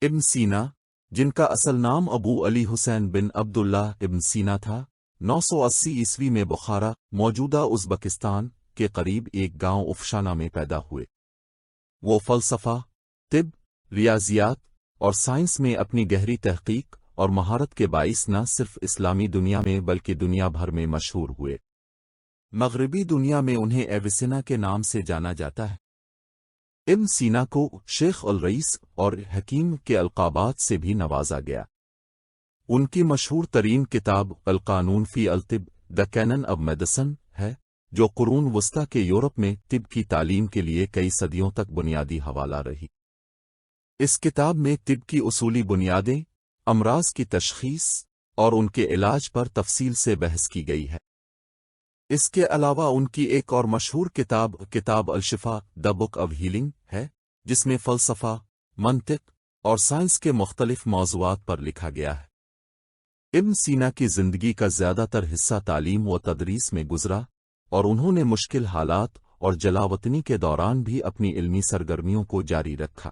ابن سینا، جن کا اصل نام ابو علی حسین بن عبداللہ ابن سینا تھا، 980 عیسوی میں بخارا، موجودہ ازبکستان کے قریب ایک گاؤں افشانہ میں پیدا ہوئے۔ وہ فلسفہ، طب، ریاضیات اور سائنس میں اپنی گہری تحقیق اور مہارت کے باعث نہ صرف اسلامی دنیا میں بلکہ دنیا بھر میں مشہور ہوئے۔ مغربی دنیا میں انہیں ایویسنا کے نام سے جانا جاتا ہے۔ ابن سینا کو شیخ الرئیس اور حکیم کے القابات سے بھی نوازا گیا۔ ان کی مشہور ترین کتاب القانون فی الطب، دی کینن آف میڈیسن ہے، جو قرون وسطی کے یورپ میں طب کی تعلیم کے لیے کئی صدیوں تک بنیادی حوالہ رہی۔ اس کتاب میں طب کی اصولی بنیادیں، امراض کی تشخیص اور ان کے علاج پر تفصیل سے بحث کی گئی ہے۔ اس کے علاوہ ان کی ایک اور مشہور کتاب الشفا، دی بک آف ہیلنگ ہے، جس میں فلسفہ، منطق اور سائنس کے مختلف موضوعات پر لکھا گیا ہے۔ ابن سینا کی زندگی کا زیادہ تر حصہ تعلیم و تدریس میں گزرا، اور انہوں نے مشکل حالات اور جلاوطنی کے دوران بھی اپنی علمی سرگرمیوں کو جاری رکھا۔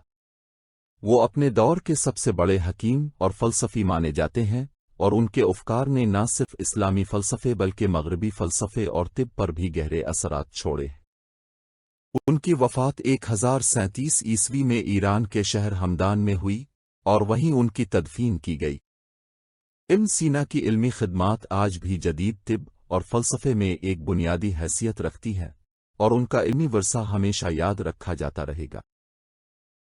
وہ اپنے دور کے سب سے بڑے حکیم اور فلسفی مانے جاتے ہیں، اور ان کے افکار نے نہ صرف اسلامی فلسفے بلکہ مغربی فلسفے اور طب پر بھی گہرے اثرات چھوڑے۔ ان کی وفات 1037 عیسوی میں ایران کے شہر ہمدان میں ہوئی، اور وہیں ان کی تدفین کی گئی۔ ابن سینا کی علمی خدمات آج بھی جدید طب اور فلسفے میں ایک بنیادی حیثیت رکھتی ہیں، اور ان کا علمی ورثہ ہمیشہ یاد رکھا جاتا رہے گا۔